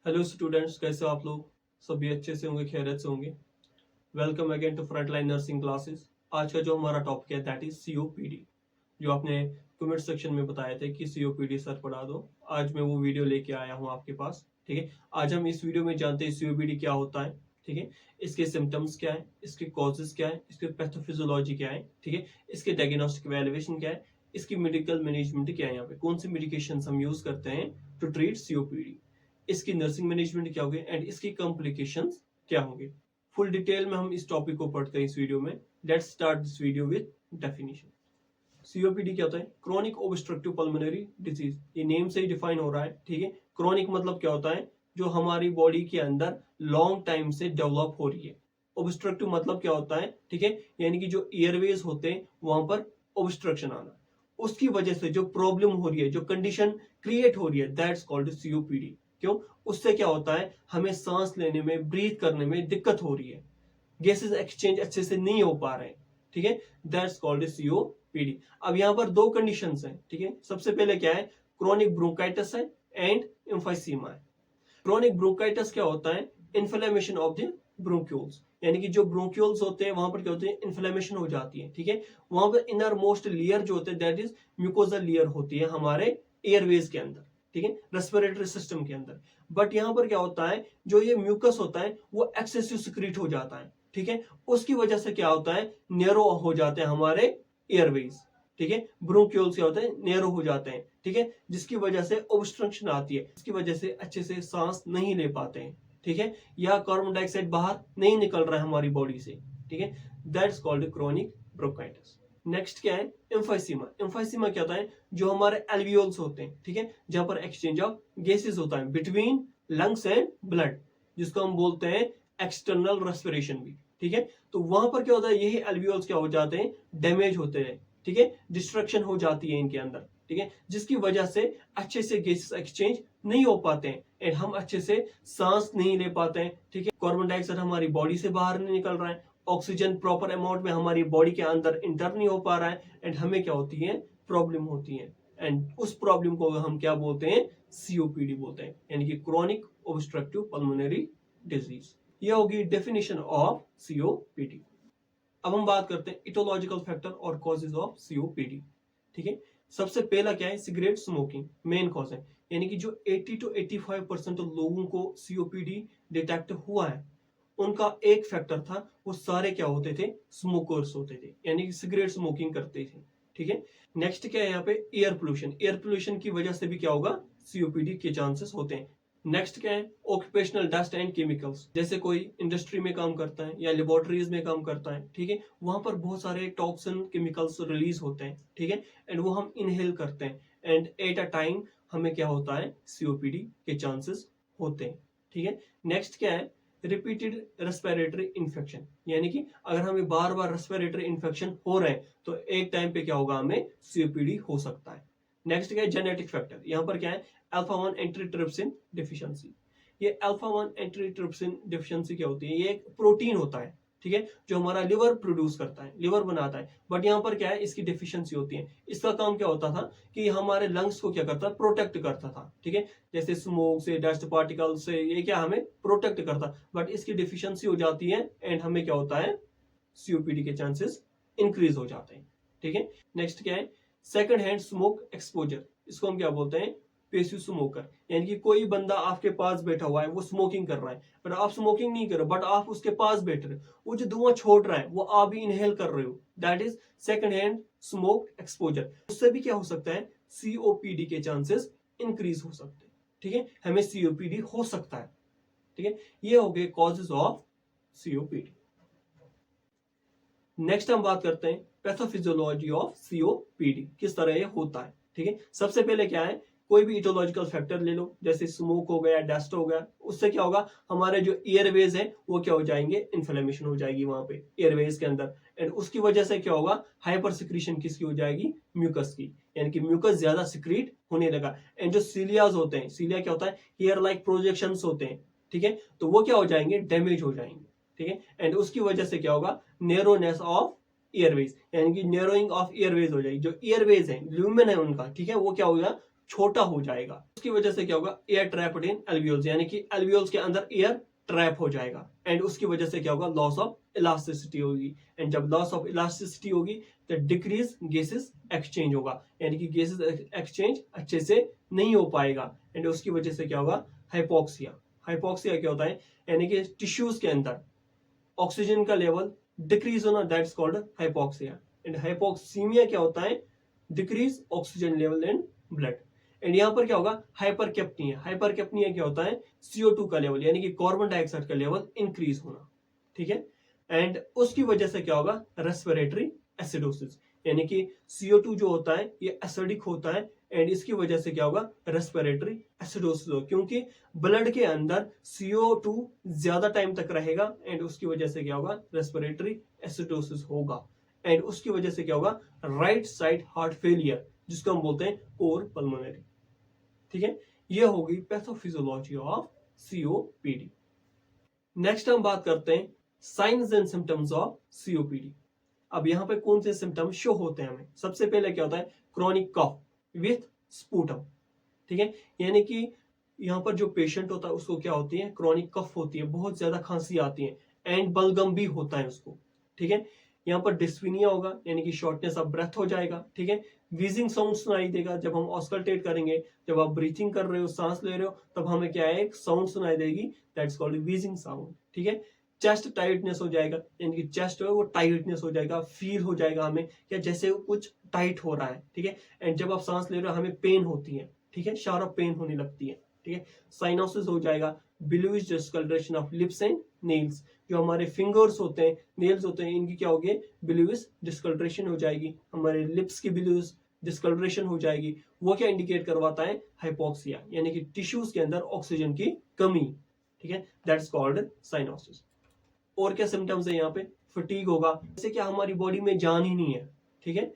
Hello students, कैसे हो आप लोग? सभी अच्छे से होंगे, खैरियत से होंगे। Welcome again to frontline nursing classes. आज का जो हमारा टॉपिक है दैट इज सीओपीडी। जो आपने कमेंट सेक्शन में बताए थे कि सीओपीडी सर पढ़ा दो, आज मैं वो वीडियो लेके आया हूँ आपके पास। ठीक है, आज हम इस वीडियो में जानते हैं सीओपीडी क्या होता है। ठीक है, इसके सिम्टम्स क्या है, इसके कॉजेज क्या है, इसके पैथोफिजियोलॉजी क्या है, ठीक है, इसके डायग्नोस्टिक वैल्यूएशन क्या है, इसकी मेडिकल मैनेजमेंट क्या है, यहाँ पे कौन सी मेडिकेशन हम यूज करते हैं टू ट्रीट सीओपीडी, इसकी नर्सिंग मैनेजमेंट क्या होगी एंड इसकी कॉम्प्लिकेशंस क्या होंगे। फुल डिटेल में हम इस टॉपिक को पढ़ते हैं इस वीडियो में। Let's start this video with definition. COPD क्या होता है? Chronic obstructive pulmonary disease. ये नेम से ही डिफाइन हो रहा है। ठीक है, क्रोनिक मतलब क्या होता है? जो हमारी बॉडी के अंदर लॉन्ग टाइम से डेवलप हो रही है। ऑब्स्ट्रक्टिव मतलब क्या होता है? ठीक है, यानी कि जो एयरवेज होते हैं वहां पर ऑब्स्ट्रक्शन आना, उसकी वजह से जो प्रॉब्लम हो रही है, जो कंडीशन क्रिएट हो रही है, दैट्स कॉल्ड सीओपीडी। क्यों? उससे क्या होता है? हमें सांस लेने में, ब्रीथ करने में दिक्कत हो रही है, गैसेस एक्सचेंज अच्छे से नहीं हो पा रहे हैं। ठीक है, दैट्स कॉल्ड सीओपीडी। अब यहाँ पर दो कंडीशंस हैं। ठीक है, सबसे पहले क्या है? क्रोनिक ब्रोंकाइटिस है एंड एम्फाइसीमा है। क्रोनिक ब्रोंकाइटिस क्या होता है? इन्फ्लेमेशन ऑफ द ब्रोंक्यूल्स, यानी कि जो ब्रोंक्यूल्स होते हैं वहां पर क्या होते हैं? इन्फ्लेमेशन हो जाती है। ठीक है, वहां पर इनर मोस्ट लेयर जो होते हैं दैट इज म्यूकोजल लेयर होती है हमारे एयरवेज के अंदर। ठीक है, रेस्पिरेटरी सिस्टम के अंदर। बट यहाँ पर क्या होता है? जो ये म्यूकस होता है वो एक्सेसिव सिक्रीट हो जाता है। ठीक है, उसकी वजह से क्या होता है? नैरो हो जाते हैं हमारे एयरवेज। ठीक है, ब्रोंक्यूल्स क्या होते हैं? नैरो हो जाते हैं। ठीक है, जिसकी वजह से ऑब्स्ट्रक्शन आती है, इसकी वजह से अच्छे से सांस नहीं ले पाते हैं। ठीक है, या कार्बन डाइऑक्साइड बाहर नहीं निकल रहा है हमारी बॉडी से। ठीक है, that's called chronic bronchitis. Next क्या है? एम्फाइसीमा। एम्फाइसीमा क्या होता है? जो हमारे एल्वियोल्स होते हैं, ठीक है, जहां पर एक्सचेंज ऑफ गैसेस होता है बिटवीन लंग्स एंड ब्लड, जिसको हम बोलते हैं एक्सटर्नल रेस्पिरेशन भी। ठीक है, तो वहां पर क्या होता है? यही एल्वियोल्स क्या हो जाते हैं? डैमेज होते हैं। ठीक है, डिस्ट्रक्शन हो जाती है इनके अंदर। ठीक है, जिसकी वजह से अच्छे से गैसेस एक्सचेंज नहीं हो पाते हैं एंड हम अच्छे से सांस नहीं ले पाते हैं। ठीक है, कार्बन डाइऑक्साइड हमारी बॉडी से बाहर नहीं निकल रहा है, ऑक्सीजन प्रॉपर अमाउंट में हमारी बॉडी के अंदर इंटर नहीं हो पा रहा है एंड हमें क्या होती है? प्रॉब्लम होती है। एंड उस प्रॉब्लम को हम क्या बोलते हैं? सीओपीडी बोलते हैं, यानी कि क्रोनिक ऑब्स्ट्रक्टिव पल्मोनरी डिजीज। ये होगी डेफिनेशन ऑफ सीओपीडी। अब हम बात करते हैं इटोलॉजिकल फैक्टर और कॉजेज ऑफ सीओपीडी। ठीक है, सबसे पहला क्या है? सिगरेट स्मोकिंग मेन कॉज है, यानी कि जो 80 to 85% लोगों को सीओपीडी डिटेक्ट हुआ है, उनका एक फैक्टर था, वो सारे क्या होते थे? स्मोकर्स होते थे, यानी कि सिगरेट स्मोकिंग करते थे। ठीक है, नेक्स्ट क्या है यहाँ पे? Air pollution. एयर पोल्यूशन की वजह से भी क्या होगा? सीओपीडी के चांसेस होते हैं। नेक्स्ट क्या है? Occupational dust and chemicals. जैसे कोई इंडस्ट्री में काम करता है या लेबोरेटरीज में काम करता है, ठीक है, वहां पर बहुत सारे टॉक्सिन केमिकल्स रिलीज होते हैं। ठीक है, एंड वो हम इनहेल करते हैं एंड एट अ टाइम हमें क्या होता है? सीओपीडी के चांसेस होते हैं। ठीक है, नेक्स्ट क्या है? रिपीटेड रेस्पिरेटरी इन्फेक्शन, यानी कि अगर हमें बार बार रेस्पिरेटरी इन्फेक्शन हो रहे हैं तो एक टाइम पे क्या होगा? हमें सीओपीडी हो सकता है। नेक्स्ट क्या है? Genetic factor. यहाँ पर क्या है? Alpha 1 antitrypsin deficiency. ये अल्फा 1 एंटीट्रिप्सिन डिफिशियंसी क्या होती है? ये एक प्रोटीन होता है, ठीक है, जो हमारा लिवर प्रोड्यूस करता है, लिवर बनाता है। बट यहाँ पर क्या है? इसकी डिफिशियंसी होती है। इसका काम क्या होता था? कि हमारे लंग्स को क्या करता? प्रोटेक्ट करता था। ठीक है, जैसे स्मोक से, डस्ट पार्टिकल से, ये क्या हमें प्रोटेक्ट करता। बट इसकी डिफिशियंसी हो जाती है एंड हमें क्या होता है? सीओपीडी के चांसेस इंक्रीज हो जाते हैं। ठीक है, नेक्स्ट क्या है? Second hand smoke exposure. इसको हम क्या बोलते हैं? पेसिव स्मोकर, यानी कि कोई बंदा आपके पास बैठा हुआ है, वो स्मोकिंग कर रहा है, पर आप स्मोकिंग नहीं कर रहे, बट आप उसके पास बैठ रहे हो, वो जो धुआं छोड़ रहा है वो आप भी इनहेल कर रहे हो, that is second hand smoke exposure. उससे भी क्या हो सकता है? सीओपीडी के चांसेस इंक्रीज हो सकते हैं। ठीक है, हमें सीओपीडी हो सकता है। ठीक है, ये हो गए कॉजेज ऑफ सीओपीडी। नेक्स्ट हम बात करते हैं पैथोफिजियोलॉजी ऑफ सीओपीडी, किस तरह ये होता है। ठीक है, सबसे पहले क्या है? कोई भी इटोलॉजिकल फैक्टर ले लो, जैसे स्मोक हो गया, डस्ट हो गया, उससे क्या होगा? हमारे जो एयरवेज है वो क्या हो जाएंगे? इन्फ्लेमेशन हो जाएगी वहां पे एयरवेज के अंदर एंड उसकी वजह से क्या होगा? हाइपर सिक्रीशन किसकी हो जाएगी? म्यूकस की, यानी कि म्यूकस ज्यादा सिक्रीट होने लगा एंड जो सीलियाज होते हैं, सीलिया क्या होता है? हेयर लाइक प्रोजेक्शंस होते हैं। ठीक है, तो वो क्या हो जाएंगे? डैमेज हो जाएंगे। ठीक है, एंड उसकी वजह से क्या होगा? नेरोनेस ऑफ एयरवेज, यानी कि नेरोइंग ऑफ एयरवेज हो जाएगी। जो एयरवेज है, ल्यूमेन है उनका, ठीक है, वो क्या होगा? छोटा हो जाएगा। उसकी वजह से क्या होगा, एयर ट्रैप्ड इन एल्वियोल्स, यानी कि एल्वियोल्स के अंदर एयर ट्रैप हो जाएगा। एंड उसकी वजह से क्या होगा, लॉस ऑफ इलास्टिसिटी होगी। एंड जब लॉस ऑफ इलास्टिसिटी होगी तो डिक्रीज गैसेस एक्सचेंज होगा, यानी कि गैसेस एक्सचेंज अच्छे से नहीं हो पाएगा। एंड उसकी वजह से क्या होगा, हाइपोक्सिया। हाइपोक्सिया क्या होता है, यानी कि टिश्यूज के अंदर ऑक्सीजन का लेवल डिक्रीज होना, that's called hypoxia. And hypoxaemia क्या होता है, decrease oxygen level in blood. And यहाँ पर क्या होगा, हाइपरकेप्निया। हाइपरकेप्निया क्या होता है, CO2 का लेवल यानी कि कार्बन डाइऑक्साइड का लेवल इंक्रीज होना, ठीक है। एंड उसकी वजह से क्या होगा, रेस्पिरेटरी एसिडोसिस, यानी कि CO2 जो होता है ये एसिडिक होता है। एंड इसकी वजह से क्या होगा, रेस्पिरेटरी एसिडोसिस होगा, क्योंकि ब्लड के अंदर CO2 ज्यादा टाइम तक रहेगा। एंड उसकी वजह से क्या होगा, रेस्पिरेटरी एसिडोसिस होगा। एंड उसकी वजह से क्या होगा, राइट साइड हार्ट फेलियर, जिसको हम बोलते हैं कोर पल्मोनरी, ठीक है। ये होगी पैथोफिजियोलॉजी ऑफ COPD। नेक्स्ट हम बात करते हैं science and symptoms of COPD। अब यहाँ पे कौन से सिम्टम्स शो होते हैं हमें, सबसे पहले क्या होता है, क्रॉनिक कफ विथ स्पूटम, ठीक है। यानी कि यहाँ पर जो पेशेंट होता है उसको क्या होती है, क्रॉनिक कफ होती है, बहुत ज्यादा खांसी आती है। एंड बलगम भी होता है उसको, ठीक है। यहाँ पर डिस्फिनिया होगा, यानी कि शॉर्टनेस ऑफ ब्रेथ हो जाएगा, ठीक है। वीजिंग साउंड सुनाई देगा जब हम ऑस्कल्टेट करेंगे, जब आप ब्रीथिंग कर रहे हो, सांस ले रहे हो, तब हमें क्या है, एक साउंड सुनाई देगी, दैट्स कॉल्ड वीजिंग साउंड, ठीक है। चेस्ट टाइटनेस हो जाएगा, यानी कि चेस्ट है वो टाइटनेस हो जाएगा, फील हो जाएगा हमें क्या जैसे कुछ टाइट हो रहा है, ठीक है। एंड जब आप सांस ले रहे हो हमें पेन होती है, ठीक है, शार्प पेन होने लगती है, ठीक है। साइनोसिस हो जाएगा, bluish discoloration of lips and nails, जो हमारे फिंगर्स होते हैं, नेल्स होते हैं, इनकी क्या होगी, ब्लूइश डिस्कलरेशन हो जाएगी, हमारे लिप्स की ब्लूइश डिस्कलरेशन हो जाएगी। वो क्या इंडिकेट करवाता है, हाइपोक्सिया, यानी कि टिश्यूज के अंदर ऑक्सीजन की कमी, ठीक है, दैट्स कॉल्ड साइनोसिस। और क्या सिम्टम्स है यहाँ पे, फटीग होगा, जैसे कि हमारी बॉडी में जान ही नहीं है, ठीक है।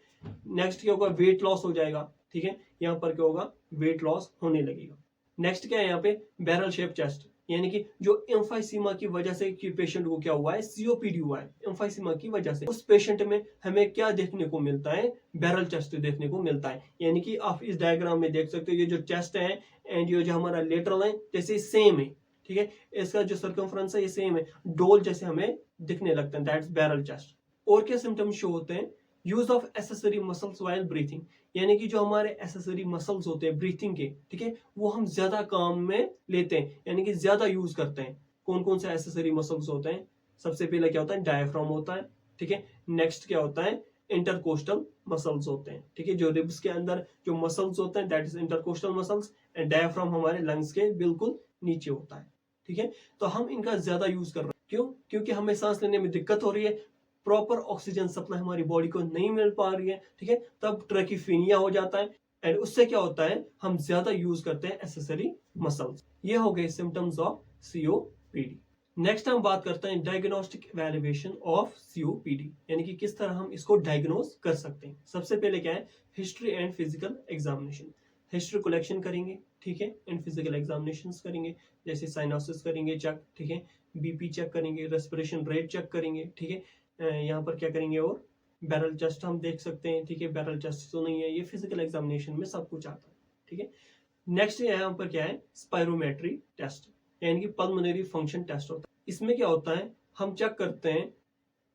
नेक्स्ट क्या होगा, वेट लॉस हो जाएगा, ठीक है, यहाँ पर क्या होगा, वेट लॉस होने लगेगा। नेक्स्ट क्या है यहाँ पे, बैरल शेप चेस्ट, यानी कि जो एम्फाइसीमा की वजह से कि पेशेंट को क्या हुआ है, COPD हुआ है एम्फाइसीमा की वजह से। उस पेशेंट में हमें क्या देखने को मिलता है, बैरल चेस्ट देखने को मिलता है। यानी कि आप इस डायग्राम में देख सकते हो, ये जो चेस्ट है एंड ये जो हमारा लेटरल है जैसे सेम है, ठीक है। इसका जो सर्कमफ्रेंस है ये सेम है, डोल जैसे हमें दिखने लगता है, दैट्स बैरल चेस्ट। और क्या सिम्टम्स शो होते हैं, use of accessory muscles while breathing, यानी कि जो हमारे एसेसरी मसल्स होते हैं ब्रीथिंग के, ठीक है, वो हम ज्यादा काम में लेते हैं, यानी कि ज्यादा यूज करते हैं। कौन कौन से एसेसरी मसल्स होते हैं, सबसे पहले क्या होता है, डायफ्राम होता है, ठीक है। नेक्स्ट क्या होता है, इंटरकोस्टल मसल्स होते हैं, ठीक है, जो रिब्स के अंदर जो मसल्स होते हैं that is intercostal muscles. And diaphragm हमारे लंग्स के बिल्कुल नीचे होता है, ठीक है। तो हम इनका ज्यादा यूज कर रहे हैं, क्यों, क्योंकि हमें सांस लेने में दिक्कत हो रही है, प्रॉपर ऑक्सीजन सप्लाई हमारी बॉडी को नहीं मिल पा रही है, ठीक है, तब ट्रैकिफीनिया हो जाता है। एंड उससे क्या होता है, हम ज्यादा यूज करते हैं एसेसरी मसल्स। ये हो गए सिम्टम्स ऑफ COPD। नेक्स्ट हम बात करते हैं डायग्नोस्टिक इवैल्यूएशन ऑफ COPD, यानी कि किस तरह हम इसको डायग्नोज कर सकते हैं। सबसे पहले क्या है, history and physical examination. History collection करेंगे, ठीक है, एंड फिजिकल एग्जामिनेशन करेंगे, जैसे साइनोसिस करेंगे चेक, ठीक है, BP चेक करेंगे, रेस्पिरेशन रेट चेक करेंगे, ठीक है। यहाँ पर क्या करेंगे, और बैरल चेस्ट हम देख सकते हैं, ठीक है, बैरल चेस्ट तो नहीं है, ये फिजिकल एग्जामिनेशन में सब कुछ आता है, ठीक है। नेक्स्ट यहाँ पर क्या है, स्पायरोमेट्री टेस्ट, यानी कि पल्मोनरी फंक्शन टेस्ट होता है। इसमें क्या होता है, हम चेक करते हैं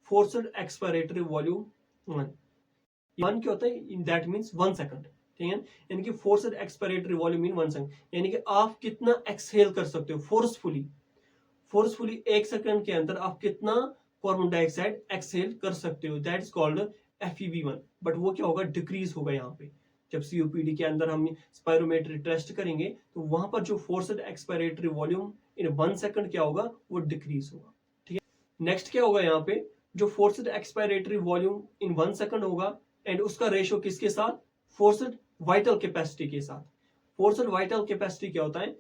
फोर्स्ड एक्सपायरेटरी वॉल्यूम 1 क्या होता है, दैट मीन्स 1 सेकंड, ठीक है, यानी कि फोर्स्ड एक्सपायरेटरी वॉल्यूम इन 1 सेकंड, यानी कि आप कितना एक्सहेल कर सकते हो फोर्सफुली 1 सेकंड के अंदर आप कितना कार्बन डाइऑक्साइड एक्सहेल कर सकते हो, that is called FEV1। But वो क्या होगा, डिक्रीज होगा यहाँ पे। जब COPD के अंदर हम स्पायरोमेट्री टेस्ट करेंगे तो वहां पर जो फोर्स्ड एक्सपायरेटरी वॉल्यूम इन 1 सेकंड क्या होगा, वो डिक्रीज होगा, ठीक है। नेक्स्ट क्या होगा, यहाँ पे जो फोर्स्ड एक्सपायरेटरी वॉल्यूम इन 1 सेकंड होगा एंड उसका रेशियो किसके साथ, फोर्स्ड वाइटल कैपेसिटी के साथ। फोर्स्ड वाइटल कैपेसिटी क्या होता है,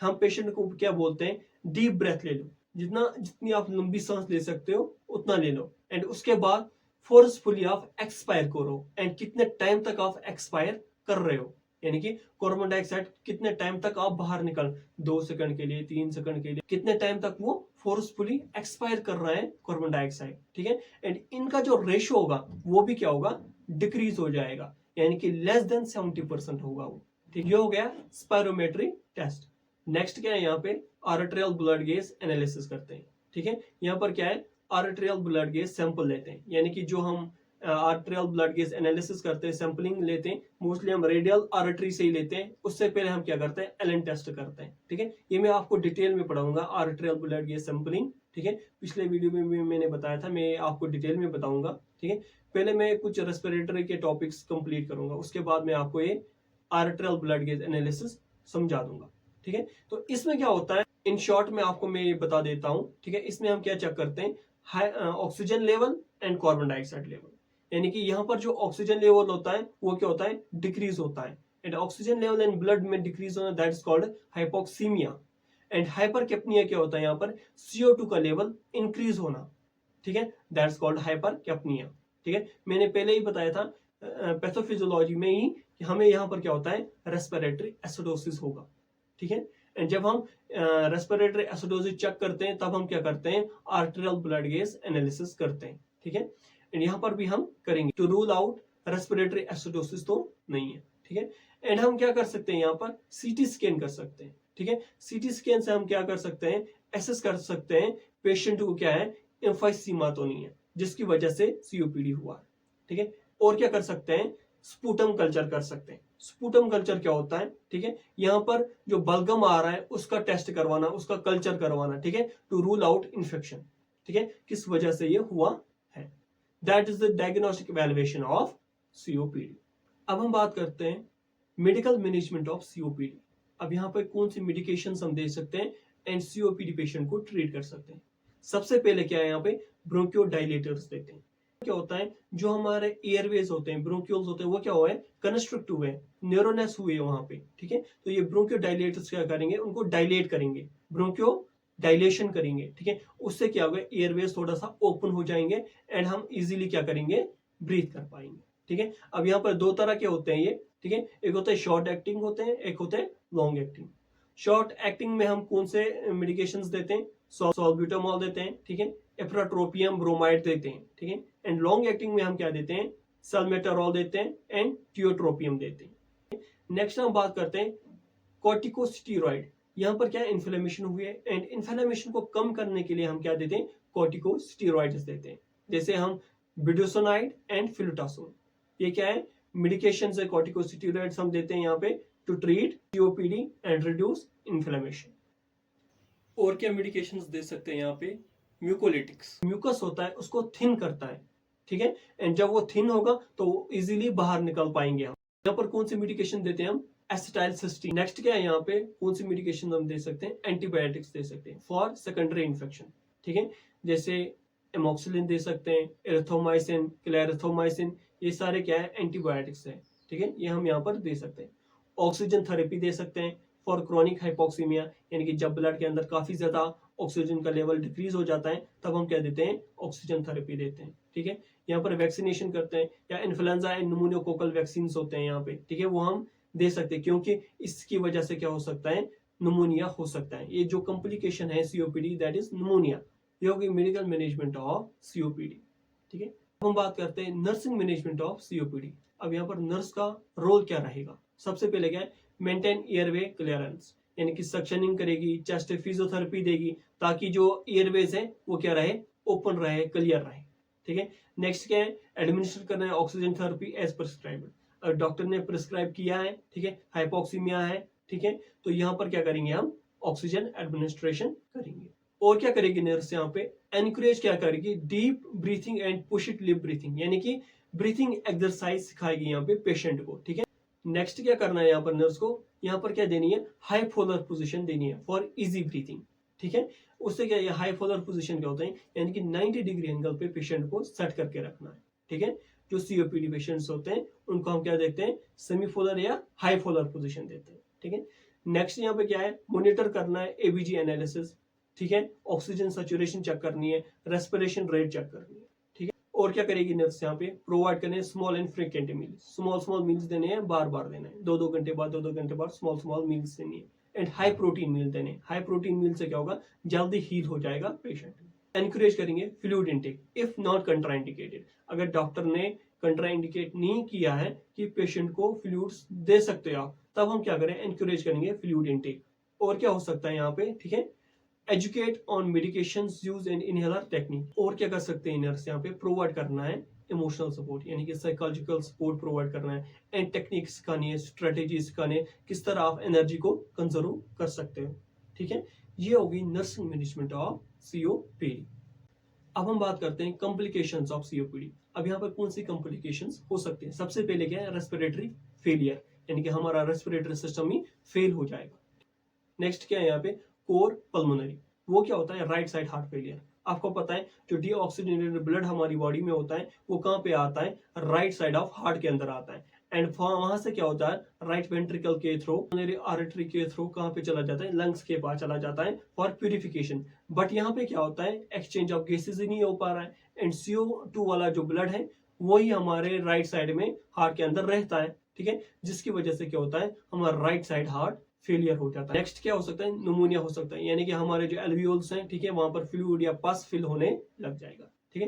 हम पेशेंट को क्या बोलते हैं, डीप ब्रेथ ले लो, जितनी आप लंबी सांस ले सकते हो उतना ले लो। एंड उसके बाद फोर्सफुली आप एक्सपायर करो। एंड कितने टाइम तक आप एक्सपायर कर रहे हो, यानी कि कार्बन डाइऑक्साइड कितने टाइम तक आप बाहर निकल, 2 सेकंड के लिए, 3 सेकंड के लिए, कितने टाइम तक वो फोर्सफुली एक्सपायर कर रहा है कार्बन डाइऑक्साइड, ठीक है। एंड इनका जो रेशियो होगा वो भी क्या होगा, डिक्रीज हो जाएगा, यानी कि लेस देन 70% होगा वो, ठीक ठीक, ये हो गया स्पायरोमेट्री टेस्ट। नेक्स्ट क्या है, यहाँ पे आर्टेरियल ब्लड गेज एनालिसिस करते हैं। ठीक है, यहाँ पर क्या है, आर्टेरियल ब्लड गेज सैंपल लेते हैं, यानी कि जो हम आर्टेरियल ब्लड गेज एनालिसिस करते हैं, सैंपलिंग लेते हैं, मोस्टली हम रेडियल आर्टरी से ही लेते हैं। उससे पहले हम क्या करते हैं, एलन टेस्ट करते हैं। ठीक है, ये मैं आपको डिटेल में पढ़ाऊंगा आर्टेरियल ब्लड गेज सैंपलिंग। ठीक है, पिछले वीडियो में भी मैंने बताया था, मैं आपको डिटेल में बताऊंगा। ठीक है, पहले मैं कुछ रेस्पिरेटरी के टॉपिक्स कंप्लीट करूंगा, उसके बाद मैं आपको ये आर्टेरियल ब्लड गेज एनालिसिस समझा दूंगा। ठीक है, तो इसमें क्या होता है, इन शॉर्ट में आपको मैं ये बता देता हूं। ठीक है, इसमें हम क्या चेक करते हैं, high oxygen level and carbon dioxide level. यानी कि यहाँ पर जो ऑक्सीजन लेवल होता है वो क्या होता है, डिक्रीज होता है। And oxygen level in blood में डिक्रीज होना, that is called hypoxemia. And hypercapnia क्या होता है, यहाँ पर CO2 का लेवल इंक्रीज होना। ठीक है, दैट इज कॉल्ड हाइपरकैप्निया। ठीक है, मैंने पहले ही बताया था पैथोफिजियोलॉजी में ही कि हमें यहाँ पर क्या होता है, रेस्पिरेटरी एसिडोसिस होगा। ठीक है, एंड जब हम रेस्पिरेटरी एसिडोसिस चेक करते हैं तब हम क्या करते हैं, आर्टेरियल ब्लड गेज एनालिसिस करते हैं। ठीक है, एंड यहाँ पर भी हम करेंगे to rule out respiratory acidosis तो नहीं है। ठीक है, एंड हम क्या कर सकते हैं, यहाँ पर सीटी स्कैन कर सकते हैं। ठीक है, सीटी स्कैन से हम क्या कर सकते हैं, एसेस कर सकते हैं पेशेंट को क्या है, एम्फाइसीमा तो नहीं है जिसकी वजह से COPD हुआ है। ठीक है, और क्या कर सकते हैं, स्पूटम कल्चर कर सकते हैं। स्पूटम कल्चर क्या होता है, ठीक है, यहाँ पर जो बलगम आ रहा है उसका टेस्ट करवाना, उसका कल्चर करवाना। ठीक है, टू रूल आउट इन्फेक्शन। ठीक है, किस वजह से ये हुआ है, that is the diagnostic evaluation of COPD। अब हम बात करते हैं मेडिकल मैनेजमेंट ऑफ COPD। अब यहाँ पर कौन सी मेडिकेशन हम दे सकते हैं एंड COPD पेशेंट को ट्रीट कर सकते हैं। सबसे पहले क्या है, यहाँ पे ब्रोंकियोडाइलेटर्स देते हैं। क्या होता है, जो हमारे एयरवेज होते हैं, ब्रोंक्यूल्स होते हैं, वो क्या हुए, कंस्ट्रक्ट हुए, न्यूरोनेस हुए वहां पे। ठीक है, तो ये ब्रोंकियोडाइलेटर्स क्या करेंगे, उनको डायलेट करेंगे, ब्रोंकियो डायलेशन करेंगे। ठीक है, उससे क्या होगा, एयरवेज थोड़ा सा ओपन हो जाएंगे एंड हम इजीली क्या करेंगे, ब्रीथ कर पाएंगे। ठीक है, अब यहाँ पर दो तरह के होते हैं ये। ठीक है, एक होता है शॉर्ट एक्टिंग होते हैं, एक होते हैं लॉन्ग एक्टिंग। शॉर्ट एक्टिंग में हम कौन से मेडिकेशंस देते हैं, सॉल्ब्यूटामॉल देते हैं। ठीक है, एप्राट्रोपियम ब्रोमाइड देते हैं। ठीक है, एंड लॉन्ग एक्टिंग में हम क्या देते हैं, सल्मेटारॉल देते हैं एंड टियोट्रोपियम देते हैं। नेक्स्ट हम बात करते हैं कॉर्टिकोस्टेरॉइड। यहाँ पर क्या है, इन्फ्लेमेशन हुई है एंड इन्फ्लेमेशन को कम करने के लिए हम क्या देते हैं, कॉर्टिकोस्टेरॉइड्स देते हैं। जैसे हम बिडोसोनाइड एंड फ्लूटासोल, ये क्या है, मेडिकेशन है, कॉर्टिकोस्टेरॉइड्स हम देते हैं यहाँ पे to treat COPD and reduce inflammation. और क्या मेडिकेशंस दे सकते हैं यहाँ पे, म्यूकोलिटिक्स, म्यूकस होता है उसको थिन करता है। ठीक है, एंड जब वो थिन होगा तो इजीली बाहर निकल पाएंगे हम। यहाँ पर कौन सी मेडिकेशन देते हैं हम, एसिटाइलसिस्टीन। नेक्स्ट क्या है, यहाँ पे कौन सी मेडिकेशन हम दे सकते हैं, एंटीबायोटिक्स दे सकते हैं फॉर सेकेंडरी इन्फेक्शन। ठीक है, जैसे एमोक्सिलिन दे सकते हैं, एरिथ्रोमाइसिन, क्लेरिथ्रोमाइसिन, ये सारे क्या है, एंटीबायोटिक्स है। ठीक है, ये हम यहाँ पर दे सकते हैं। ऑक्सीजन थेरेपी दे सकते हैं फॉर क्रॉनिक हाइपोक्सीमिया, यानी कि जब ब्लड के अंदर काफी ज्यादा ऑक्सीजन का लेवल डिक्रीज हो जाता है तब हम क्या देते हैं, ऑक्सीजन थेरेपी देते हैं। ठीक है, यहाँ पर वैक्सीनेशन करते हैं, या इन्फ्लुएंजा एंड निमोनियोकोकल वैक्सीन होते हैं यहाँ पे। ठीक है, वो हम दे सकते हैं क्योंकि इसकी वजह से क्या हो सकता है, निमोनिया हो सकता है। ये जो कॉम्प्लिकेशन है COPD, दैट इज निमोनिया। ये होगी मेडिकल मैनेजमेंट ऑफ COPD। ठीक है, हम बात करते हैं नर्सिंग मैनेजमेंट ऑफ COPD। अब यहाँ पर नर्स का रोल क्या रहेगा, सबसे पहले क्या है, मेंटेन एयरवे क्लियरेंस, यानी कि सक्शनिंग करेगी, चेस्ट फिजियोथेरेपी देगी ताकि जो एयरवेज है वो क्या रहे, ओपन रहे, क्लियर रहे। ठीक है, नेक्स्ट क्या है, एडमिनिस्टर करना है ऑक्सीजन थेरेपी एज प्रिस्क्राइब्ड। अगर डॉक्टर ने प्रिस्क्राइब किया है, ठीक है, हाइपोक्सीमिया है, ठीक है, तो यहाँ पर क्या करेंगे, हम ऑक्सीजन एडमिनिस्ट्रेशन करेंगे। और क्या करेगी नर्स, यहाँ पे एनकरेज क्या करेगी, deep breathing and push it lip breathing, यानी कि ब्रीथिंग एक्सरसाइज सिखाएगी यहाँ पे पेशेंट को। ठीक है, नेक्स्ट क्या करना है यहाँ पर नर्स को, यहाँ पर क्या देनी है, हाई फोलर पोजीशन देनी है फॉर इजी ब्रीथिंग। ठीक है, उससे क्या है, हाई फोलर पोजीशन क्या होता है, यानी कि 90 डिग्री एंगल पे पेशेंट को सेट करके रखना है। ठीक है, जो COPD पेशेंट्स होते हैं उनको हम क्या देखते हैं, सेमी फोलर या हाई फोलर पोजीशन देते हैं। ठीक है, नेक्स्ट यहाँ पे क्या है, मॉनिटर करना है ABG एनालिसिस। ठीक है, ऑक्सीजन सैचुरेशन चेक करनी है, रेस्पिरेशन रेट चेक करनी है। ठीक है, और क्या करेगी नर्स, यहाँ पे प्रोवाइड करने small and frequent meals, small meals देने हैं, बार बार देना है, 2-2 घंटे बाद, 2-2 घंटे बाद स्मॉल मील्स देनी है। एंड हाई प्रोटीन मील देने, हाई प्रोटीन मील से क्या होगा, जल्दी हील हो जाएगा पेशेंट। एनकरेज करेंगे fluid intake if not contraindicated, अगर डॉक्टर ने कंट्राइंडिकेट नहीं किया है कि पेशेंट को फ्लूइड्स दे सकते हो आप, तब हम क्या करें, एनकरेज करेंगे फ्लूइड इनटेक। और क्या हो सकता है यहाँ पे, ठीक है, educate on medications use and inhaler technique. और क्या कर सकते हैं नर्स यहाँ पे, प्रोवाइड करना है इमोशनल सपोर्ट, यानी कि साइकोलॉजिकल सपोर्ट प्रोवाइड करना है, एंड टेक्निक सिखानी है, स्ट्रेटेजी सिखाने है, किस तरह आप एनर्जी को कंजर्व कर सकते हो। ठीक है, ये होगी नर्सिंग मैनेजमेंट ऑफ सीओपीडी। अब हम बात करते हैं कॉम्प्लिकेशंस ऑफ सीओपीडी। अब यहाँ पर कौन सी कॉम्प्लिकेशंस हो सकते हैं? सबसे पहले क्या है, रेस्पिरेटरी फेलियर, यानी कि हमारा रेस्पिरेटरी सिस्टम ही फेल हो जाएगा। नेक्स्ट क्या है यहाँ पे, कोर पल्मोनरी, वो क्या होता है, राइट साइड हार्ट फेलियर। आपको पता है जो डीऑक्सीजनेटेड ब्लड हमारी बॉडी में होता है वो कहाँ पे आता है, राइट साइड ऑफ हार्ट के अंदर आता है, एंड वहां से क्या होता है, राइट वेंट्रिकल के थ्रू, आर्टरी के थ्रू कहाँ पे चला जाता है, लंग्स के पास चला जाता है फॉर प्यूरिफिकेशन। बट यहाँ पे क्या होता है, एक्सचेंज ऑफ गैसेज ही नहीं हो पा रहा है, एंड CO2 वाला जो ब्लड है वही हमारे राइट साइड में हार्ट के अंदर रहता है। ठीक है, जिसकी वजह से क्या होता है, हमारा राइट साइड हार्ट फेलियर हो जाता है। नेक्स्ट क्या हो सकता है, निमोनिया हो सकता है, यानी कि हमारे जो एल्वियोल्स हैं, ठीक है, वहां पर फ्लूइड या पस फिल होने लग जाएगा। ठीक है,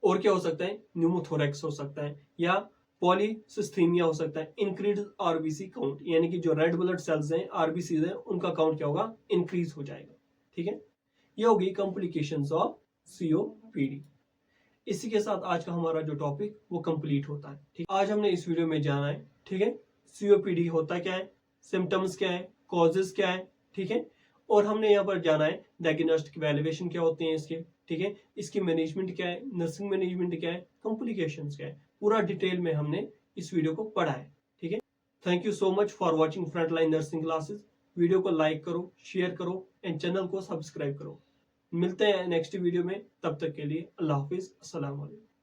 और क्या हो सकता है, न्यूमोथोरेक्स हो सकता है, या पॉलीसिस्थीमिया हो सकता है, इंक्रीज आरबीसी काउंट, यानी कि जो रेड ब्लड सेल्स हैं, आरबीसी हैं, उनका काउंट क्या होगा, इंक्रीज हो जाएगा। ठीक है, ये होगी कॉम्प्लिकेशंस ऑफ सीओपीडी। इसी के साथ आज का हमारा जो टॉपिक वो कंप्लीट होता है। ठीक, आज हमने इस वीडियो में जाना है, ठीक है, सीओपीडी होता क्या है, सिम्टम्स क्या है, कॉजेस क्या है, ठीक है, और हमने यहाँ पर जाना है डायग्नोस्टिक वैल्यूएशन क्या होते हैं इसके, ठीक है, इसकी मैनेजमेंट क्या है, नर्सिंग मैनेजमेंट क्या है, कॉम्प्लिकेशंस क्या है, पूरा डिटेल में हमने इस वीडियो को पढ़ा है। ठीक है, thank you so much for watching frontline nursing classes. Video को लाइक करो, शेयर करो एंड चैनल को सब्सक्राइब करो। मिलते हैं नेक्स्ट वीडियो में, तब तक के लिए अल्लाह हाफिज, अस्सलाम वालेकुम।